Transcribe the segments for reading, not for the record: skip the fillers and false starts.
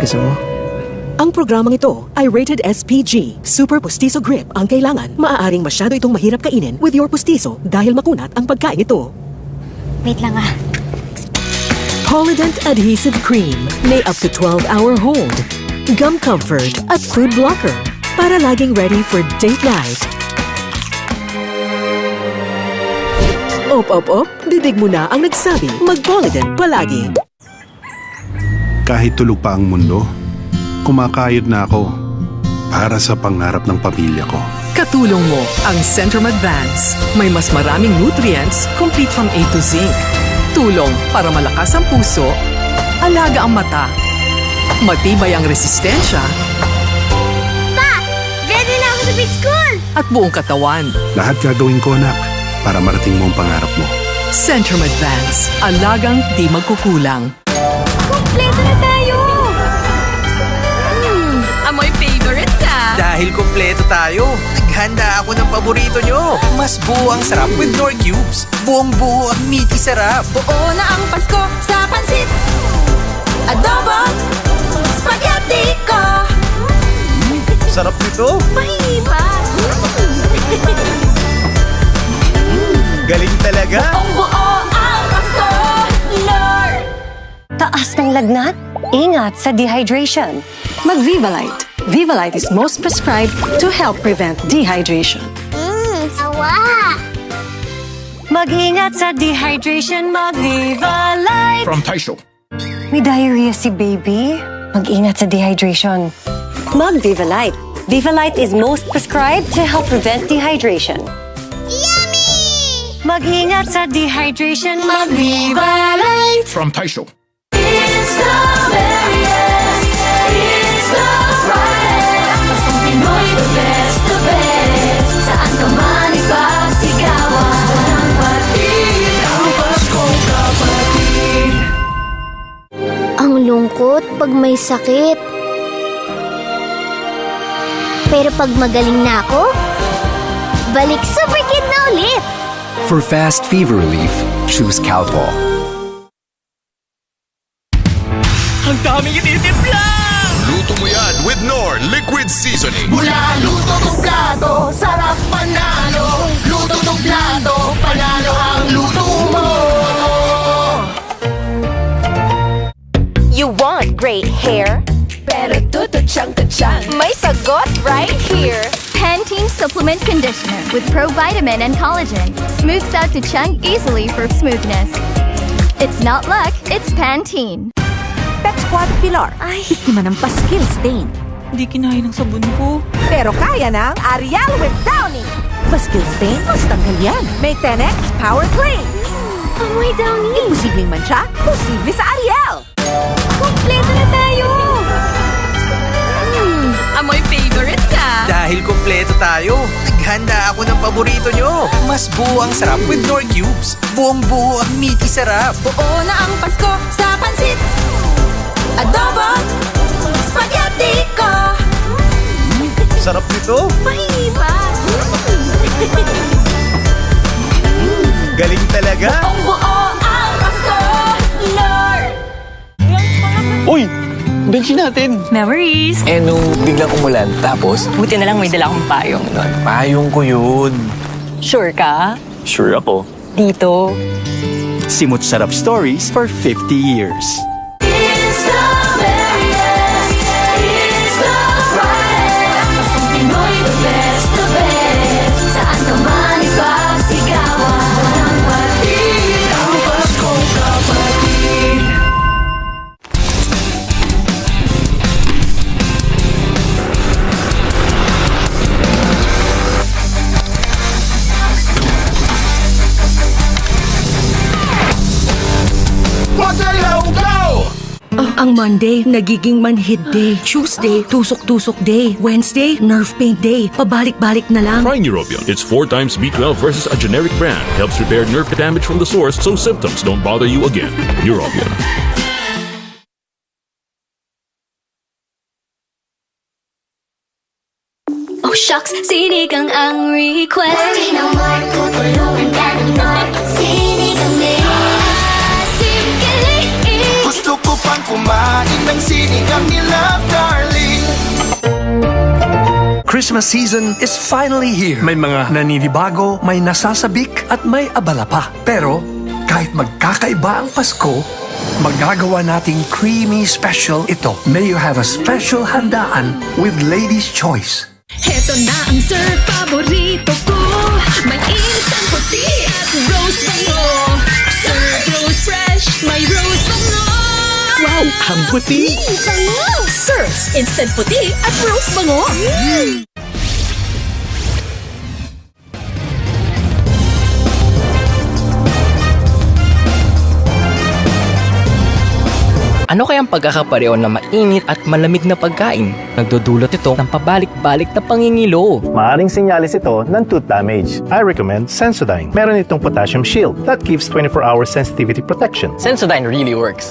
pustiso mo. Ang programang ito ay rated SPG. Super Pustiso Grip ang kailangan. Maaaring masyado itong mahirap kainin with your pustiso dahil makunat ang pagkain ito. Wait lang ah. Polident Adhesive Cream. May up to 12-hour hold. Gum comfort at food blocker. Para laging ready for date night. Op. Didig mo na ang nagsabi. Mag-Polident palagi. Kahit tulog pa ang mundo, kumakayod na ako para sa pangarap ng pamilya ko. Katulong mo ang Centrum Advance. May mas maraming nutrients, complete from A to Zinc. Tulong para malakas ang puso, alaga ang mata, matibay ang resistensya, Pa! Ready na ako sa big school! at buong katawan. Lahat gagawin ko, anak, para marating mo ang pangarap mo. Centrum Advance. Alagang di magkukulang. Kompleto na tayo! Amoy favorite ah! Dahil kumpleto tayo, naghanda ako ng paborito nyo. Mas buo ang sarap with Knorr Cubes. Buong-buo ang meaty sarap. Buo na ang Pasko sa pansit, adobo, spaghetti ko. Sarap nito. Mahiba! Galing talaga. Buong buo ang Pasko, Knorr. Taas ng lagnat? Ingat sa dehydration. Mag-Vivalite. Vivalite is most prescribed to help prevent dehydration. Sawa! Mag-ingat sa dehydration, mag-Vivalite! From Taisho. May diarrhea si baby. Mag-ingat sa dehydration. Mag-Vivalite. Vivalite is most prescribed to help prevent dehydration. Yummy! Mag-ingat sa dehydration, mag-Vivalite! From Taisho. It's the merriest, it's the brightest. Paskong Pinoy, the best, the best. Saan ka man ipagsigawan, ang patid, ang Paskong kapatid. Ang lungkot pag may sakit. Pero pag magaling na ako, balik Super Kid na ulit! For fast fever relief, choose Calpol. Ang daming ititimpla! Luto mo yan with Knorr Liquid Seasoning. Mula luto to plato, sarap panalo. Luto to plato, panalo ang luto mo. You want great hair? Pero tuto chang ka-chang. May sagot right here. Pantene Supplement Conditioner with provitamin and collagen. Smooths out to chunk easily for smoothness. It's not luck, it's Pantene. Pet Squad Pilar. Ay, biktima ng paskil stain. Hindi kinain ng sabon ko. Pero kaya ng Ariel with Downy. Paskil stain, mas tanggal yan. May 10x Power Clean. Amoy Downy! Imposibleng mancha, posible sa Ariel. Kompleto na tayo! Amoy favorite ah! Dahil kumpleto tayo, naghanda ako ng paborito nyo. Mas buo ang sarap with Knorr Cubes. Buong-buo ang meaty sarap. Buo na ang Pasko sa pansit, adobo, spaghetti ko. Sarap nito. Mahiba! Galing talaga. Buong buo ang Pasko, Knorr. Uy! Bensin natin! Memories! Eh, nung biglang umulan, tapos, Buti na lang may dala akong payong nun. payong ko yun. Sure ka? Sure ako. Dito. Simot Sarap Stories for 50 years. It's the merriest, it's the brightest. Paskong Pinoy, the best, the best. Saan ka man ipagsigawan, ang patid, ang Paskong kapatid. Ang Monday, nagiging manhid day. Tuesday, tusok-tusok day. Wednesday, nerve pain day. Pabalik-balik na lang. Try Neurobion. It's 4 times B12 versus a generic brand. Helps repair nerve damage from the source so symptoms don't bother you again. Neurobion. Oh shucks, sinigang ang request. Worry no more, tutulungan ka ng Knorr. Sinigang ni Sinigang. gusto ko pa pang kumain ng sinigang ni Love Darling. Christmas season is finally here. May mga naninibago, may nasasabik, at may abala pa. Pero, kahit magkakaiba ang Pasko, magagawa nating creamy special ito. May you have a special handaan with Lady's Choice. Heto na ang surf paborito ko. May instant puti at rose bango. Surf rose fresh, may rose bango. Wow, ang puti! Bango! Surf instant puti at rose bango. Ano kayang pagkakapareho na mainit at malamig na pagkain? Nagdudulot ito ng pabalik-balik na pangingilo. Maaring sinyalis ito ng tooth damage. I recommend Sensodyne. Meron itong potassium shield that gives 24-hour sensitivity protection. Sensodyne really works.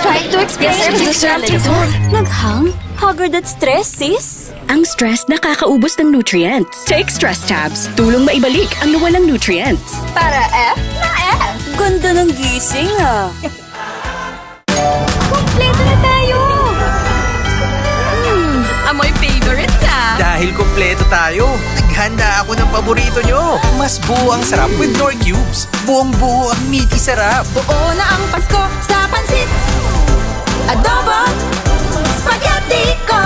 Try to experience the surf Naghang? Haggard at stress, sis? Ang stress nakakaubos ng nutrients. Take stress tabs. Tulong maibalik ang nawalang nutrients. Para F na F. Ganda ng gising, ah. Kompleto na tayo! Amoy favorites ah! Dahil kompleto tayo, naghanda ako ng paborito nyo. Mas buo ang sarap with Knorr Cubes. Buong-buo ang meaty sarap. Buo na ang Pasko sa pansit! Adobo! Spaghetti ko!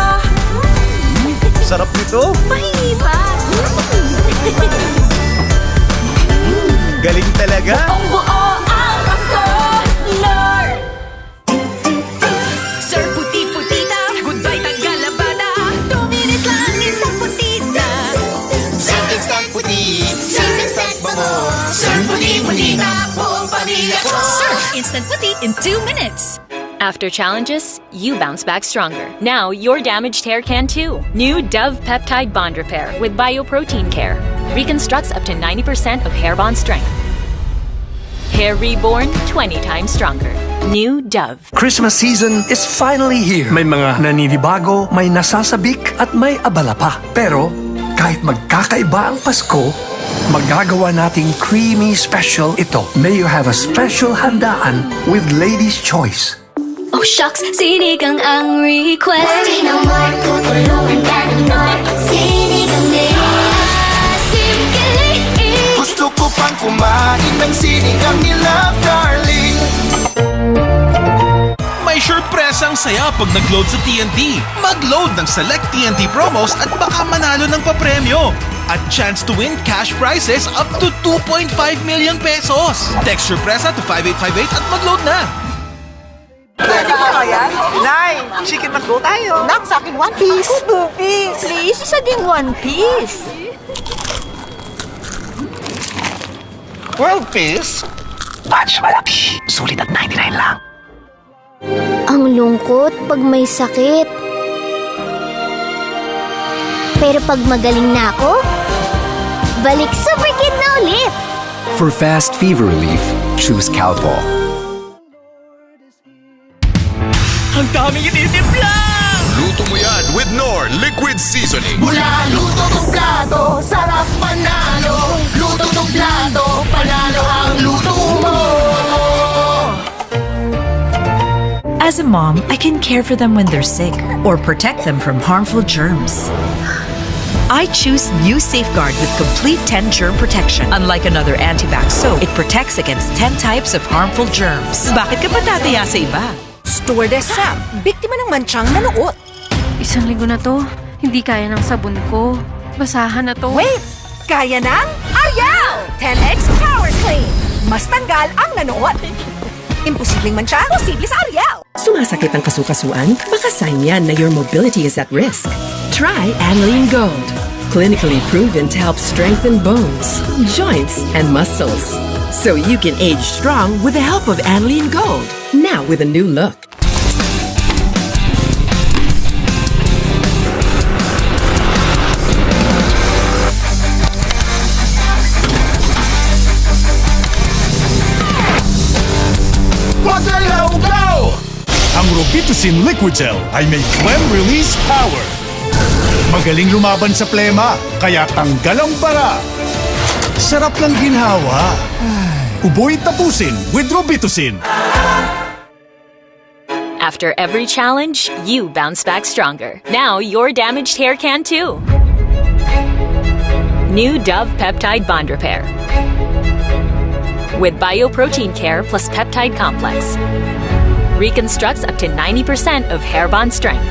Sarap nito. Mahina! Galing talaga. Buong-buo ang Pasko! Knorr! Sir Puti-Putita, goodbye Tagalabada. 2 minutes lang, instant putita. Sir Instant Puti, Sir Instant Bango, Sir Puti-Putita, buong pamilya ko. Sir Instant Puti in 2 minutes. After challenges, you bounce back stronger. Now, your damaged hair can too. New Dove Peptide Bond Repair with Bioprotein Care. Reconstructs up to 90% of hair bond strength. Hair reborn 20 times stronger. New Dove. Christmas season is finally here. May mga naninibago, may nasasabik, at may abala pa. Pero, kahit magkakaiba ang Pasko, magagawa nating creamy special ito. May you have a special handaan with Lady's Choice. Oh shucks, sinigang ang request. Worry no more, tutulungan ka ng Knorr. Sinigang nila. Gusto ko pang kumain ng sinigang ni Love Darling. May surpresang saya pag nag-load sa TNT. Mag-load ng select TNT promos at baka manalo ng papremyo. At chance to win cash prizes up to 2.5 million pesos. Text surpresa to 5858 at mag-load na. Pwede ba kaya? Nay, chicken McDo tayo. Nak, sa akin 1 piece. 2 piece. Please, isa ding 1 piece. 12 piece? Batch malaki. Sulit at 99 lang. Ang lungkot pag may sakit. Pero pag magaling na ako, balik Super Kid na ulit. For fast fever relief, choose Calpol. Ang daming ititimpla! Luto mo yan with Knorr Liquid Seasoning. Mula luto to plato, sarap panalo. Luto to plato, panalo ang luto mo. As a mom, I can care for them when they're sick or protect them from harmful germs. I choose New Safeguard with complete 10 germ protection. Unlike another antibac soap, it protects against 10 types of harmful germs. Bakit ka pa tataya sa iba? Stewardess Sam, biktima ng mansyang nanuot. Isang linggo na to, hindi kaya ng sabon ko. Basahan na to. Wait! Kaya ng Ariel! 10X Power Clean! Mas tanggal ang nanuot. Imposibleng mansya, posible sa Ariel! Sumasakit ang kasukasuan? Baka sign yan na your mobility is at risk. Try Anlene Gold. Clinically proven to help strengthen bones, joints, and muscles. So you can age strong with the help of Anlene Gold. Now with a new look. Magalaw go! Ang Robitussin Liquid Gel ay may phlegm release power. Magaling lumaban sa plema, kaya tanggal ang bara. Sarap ng ginhawa. Uboy tapusin with Robitussin. After every challenge, you bounce back stronger. Now your damaged hair can too. New Dove Peptide Bond Repair. With Bioprotein Care plus Peptide Complex. Reconstructs up to 90% of hair bond strength.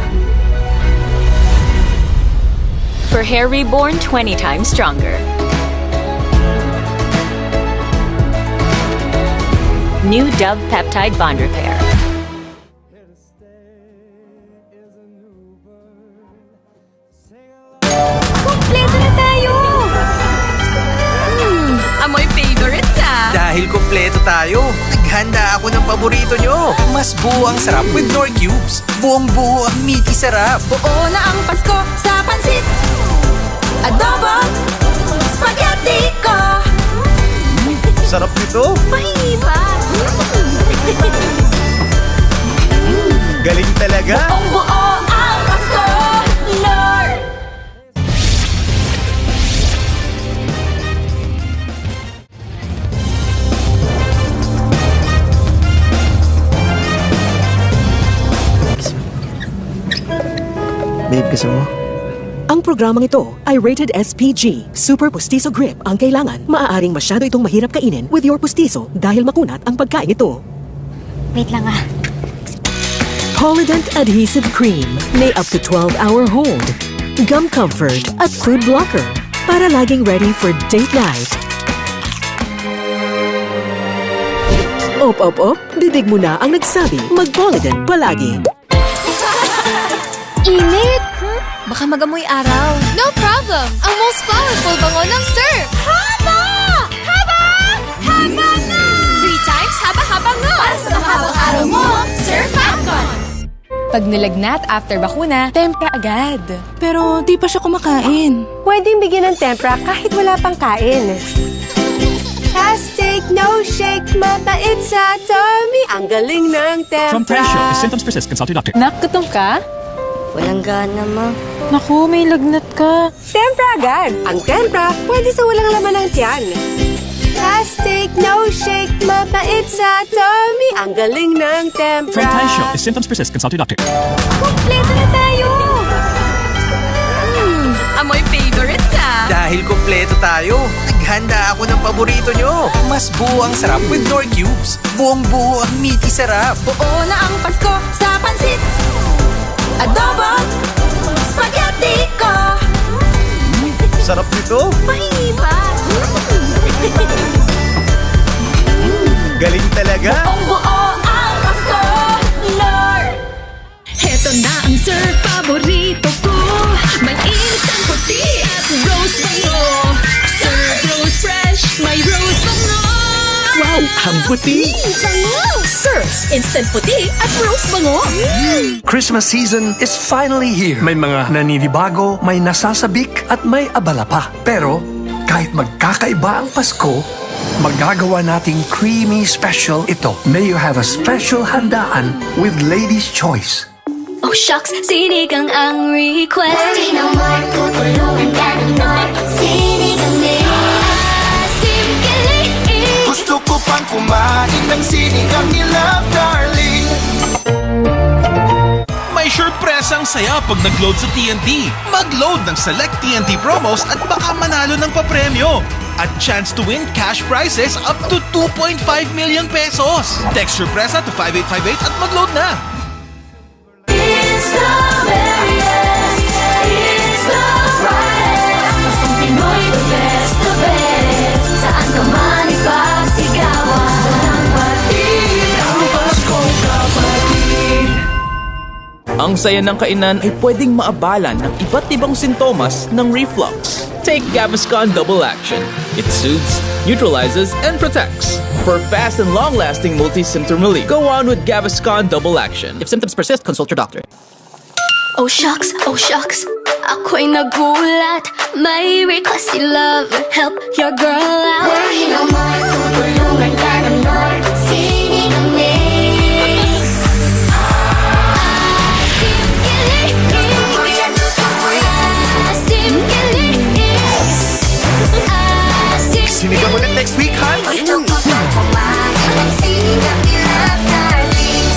For hair reborn 20 times stronger. New Dove Peptide Bond Repair. Kompleto na tayo! Amoy favorites ah! Dahil kumpleto tayo, naghanda ako ng paborito nyo. Mas buo ang sarap with Knorr Cubes. Buong-buo ang meaty sarap. Buo na ang Pasko sa pansit! Adobo! Spaghetti ko! Sarap nito. Mahiba! Galing talaga. Buong-buo ang Pasko! Knorr! Babe, gusto mo? Ang programang ito ay rated SPG. Super Pustiso Grip ang kailangan. Maaaring masyado itong mahirap kainin with your Pustiso dahil makunat ang pagkain ito. Wait lang ah. Polident Adhesive Cream. May up to 12-hour hold. Gum comfort at food blocker. Para laging ready for date night. Op. Didig mo na ang nagsabi. Mag-Polident palagi. Init! Baka magamoy araw. No problem! Ang most powerful bango ng Surf! Haba! Haba! Haba na! 3 times haba-haba nga! Para sa mahabang araw mo, Surf Popcorn! Pag nilagnat after bakuna, tempra agad. Pero di pa siya kumakain. Pwedeng bigyan ng tempra kahit wala pang kain. Hashtag no shake, mapait sa tummy. Ang galing ng tempra. From Tensho, if symptoms persist, consult your doctor. Nakgutom ka? Walang gana, ma. Naku, may lagnat ka. Tempra agad! Ang tempra, pwede sa walang laman ng tiyan. Hashtag no shake, mapait sa tummy. Ang galing ng tempra. From Tensho, if symptoms persist, consult your doctor. Kompleto na tayo! Amoy favorites ah! Dahil kumpleto tayo, naghanda ako ng paborito nyo. Mas buo ang sarap with Knorr Cubes. Buong-buo ang meaty sarap. Buo na ang Pasko sa pansit! Adobo! Spaghetti ko! Sarap nito. Mahiba! Galing talaga. Buong-buo ang Pasko! Knorr! Heto na ang surf paborito ko. May instant puti at rose bango. Surf rose fresh, may rose bango. Wow, ang puti! Surf's instant puti at rose bango. Christmas season is finally here. May mga naninibago, may nasasabik, at may abala pa. Pero kahit magkakaiba ang Pasko, magagawa nating creamy special ito. May you have a special handaan with Lady's Choice. Oh shucks, sinigang ang request. Worry no more, tutulungan ka ng Knorr. Sinigang ni Gusto ko pang kumain ng sinigang ni Love Darling. May surpresang saya pag nag-load sa TNT. Mag-load ng select TNT promos at baka manalo ng papremyo. At chance to win cash prizes up to 2.5 million pesos. Text surpresa to 5858 at mag-load na. It's the merriest, it's the brightest. Paskong Pinoy, the best, the best. Saan ka man ipagsigawan ng patid, ang Paskong kapatid. Ang saya ng kainan ay pwedeng maabalan ng iba't ibang sintomas ng reflux. Take Gaviscon Double Action. It soothes, neutralizes, and protects. For fast and long-lasting multi-symptom relief, go on with Gaviscon Double Action. If symptoms persist, consult your doctor. Oh shucks, ako'y nagulat. May request si Love, help your girl out. Worry no more, tutulungan ka ng Knorr. Sinigang ni Sinigang ulit next week, Han. Gusto ko pang kumain ng sinigang ni Love Darling.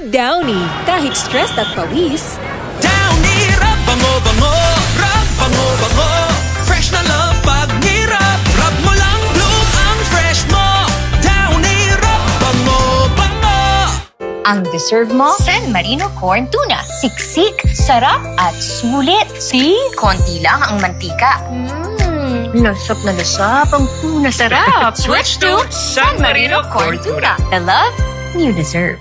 Downy. Kahit stressed at pawis. Downy, rub bango-bango, rub bango-bango. Fresh na love pag nirap, rub mo lang bloom ang fresh mo. Downy, rub bango-bango. Ang deserve mo, San Marino Corn Tuna. Siksik, sarap at sulit. See? Konti lang ang mantika. Lasap na lasap ang tuna sarap. Switch to San Marino Corn Tuna. The love you deserve.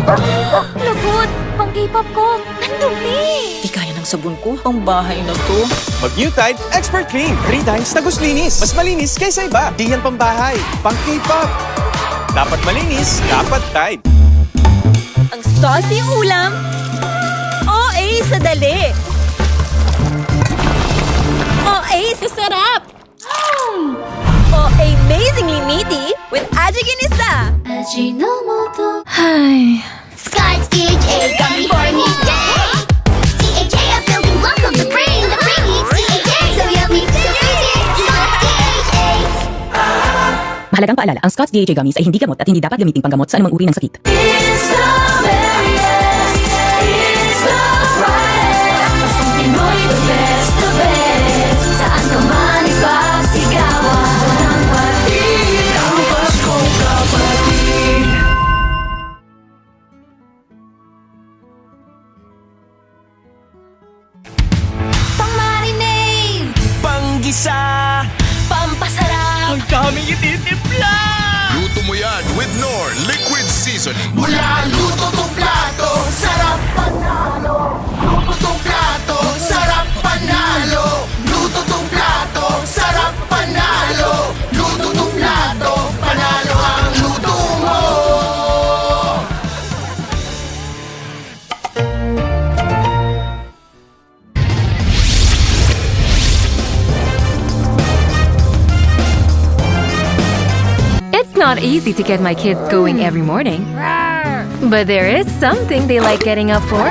Lagot! Pang K-pop ko! Ang dumi! Di kaya ng sabon ko, ang bahay na to. Mag-New Tide Expert Clean. 3 times na linis. Mas malinis kaysa iba. Di yan pambahay. Pang K-pop. Dapat malinis, dapat Tide. Ang saucy ulam. OA sa dali. OA sa sarap. OA amazingly meaty with Ajiginisa. Ajinomoto. Hi. Scott's DHA gummy for me day. DHA, a building block of the brain. The brain needs DHA. So yummy, so crazy. Scott's DHA. Mahalagang paalala, ang Scott's DHA gummies ay hindi gamot at hindi dapat gamitin panggamot sa anumang uri ng sakit. It's the berries. It's the brightest. Ang Pinoy, the best, the best. Saan ka man ipagsigawan. Ang patid, ang Paskong kapatid. Pang-marinade. Panggisa. Pampasarap. Ang daming ititimpla. Luto mo yan with Knorr Liquid Seasoning. Mula luto tong plato, sarap panalo. Luto tong plato, sarap panalo. Luto tong plato, sarap panalo. Luto tong plato, panalo ang luto mo. It's not easy to get my kids going every morning. But there is something they like getting up for.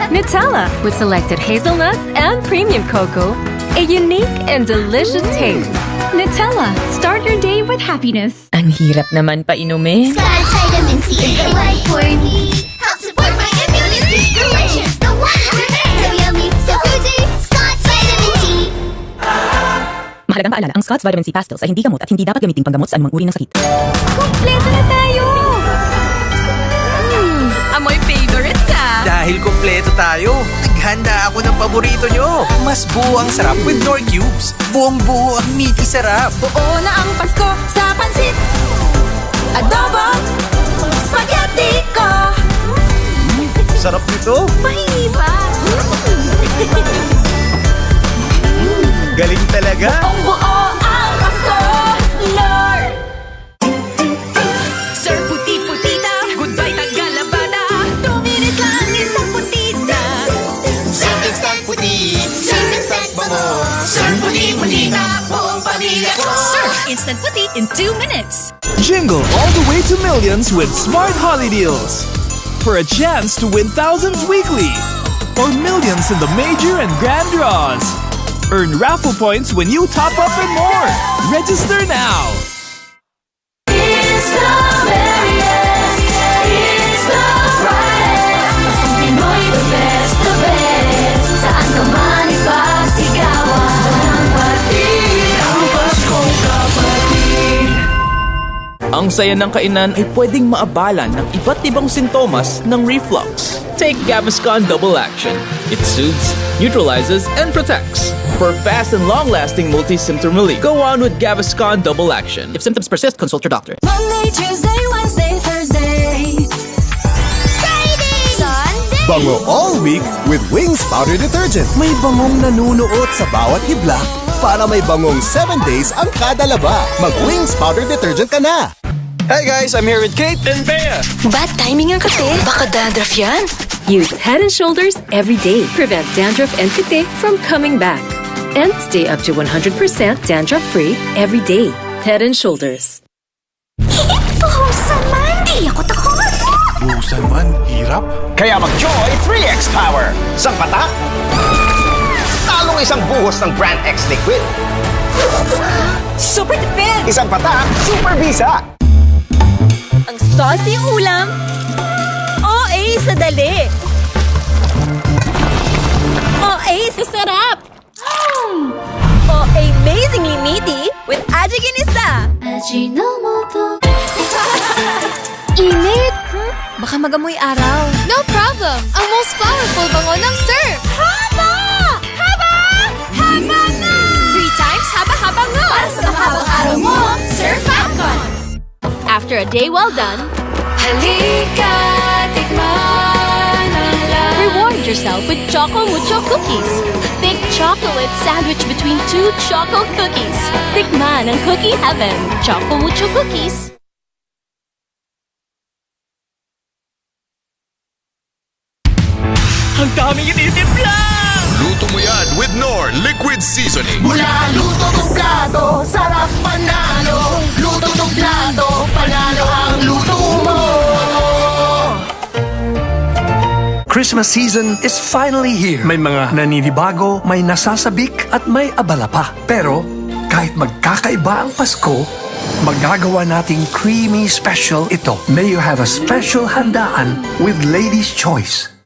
Nutella with selected hazelnuts and premium cocoa. A unique and delicious taste. Nutella, start your day with happiness. Ang hirap naman painumin. Scott's vitamin C is the right for me. Help support my immunity. Delicious, the one in your head. So yummy, so cozy. Scott's vitamin C. Mahalagang paalala, ang Scott's Vitamin C Pastilles ay hindi gamot at hindi dapat gamitin panggamot sa anumang uri ng sakit. Kompleto na tayo! Amoy favorite ka. Dahil kompleto tayo, naghanda ako ng paborito nyo. Mas buo ang sarap with Knorr Cubes. Buong-buo ang meaty sarap. Buo na ang Pasko sa pansit. Adobo, spaghetti ko. Sarap nito. Mahingi pa. Galing talaga. Buong buo ang Pasko. Knorr. Sir puti-putita, goodbye tagalabada. 2 minutes lang isang putita. Sir instant puti, Sir instant bango. Sir puti-putita, buong pamilya ko. Sir instant puti in 2 minutes. Jingle all the way to millions with Smart Holiday Deals. For a chance to win thousands weekly. Or millions in the major and grand draws. Earn raffle points when you top up and more. Register now. It's the berries. It's the brightest. Ang Pinoy, the best, the best. Saan ka man ipagsigawan. Ang patid, ang Paskong kapatid. Ang saya ng kainan ay pwedeng maabalan ng iba't ibang sintomas ng reflux. Take Gaviscon Double Action. It soothes, neutralizes, and protects. For fast and long-lasting multi-symptom relief, go on with Gaviscon Double Action. If symptoms persist, consult your doctor. Monday, Tuesday, Wednesday, Thursday. Friday! Sunday! Bango all week with Wings Powder Detergent. May bangong nanunuot sa bawat hibla para may bangong 7 days ang kada laba. Mag-Wings Powder Detergent ka na! Hey guys, I'm here with Kate and Bea. Bad timing ang kasi. Baka dandruff yan. Use Head & Shoulders every day. Prevent dandruff and kete from coming back. And stay up to 100% dandruff-free every day. Head & Shoulders. Buhusan man, di ako takot. Buhusan man, hirap. Kaya mag-Joy 3X Power. Isang patak, talong isang buhos ng Brand X Liquid. Super tipid! Isang patak, Super Bisa. Ang saucy ulam. sa dali. Sa sarap. Amazingly meaty with Ajiginista. Ajinomoto. Init! Baka magamoy araw. No problem! Ang most powerful bango ng surf! Haba! Haba! Haba na! 3 times haba-haba nga! Para sa mahabang araw mo, Surf Falcon! After a day well done, Halika, tikman ang lahat. reward yourself with Choco Mucho Cookies. Thick chocolate sandwich between 2 choco cookies. Tikman ang cookie heaven. Choco Mucho Cookies. Ang daming ititimpla! Luto mo yan with Knorr Liquid Seasoning. Mula luto tong plato, sarap panalo. Luto tong plato, panalo ang luto mo. Christmas season is finally here. May mga naninibago, may nasasabik at may abala pa. Pero kahit magkakaiba ang Pasko, magagawa nating creamy special ito. May you have a special handaan with Lady's Choice.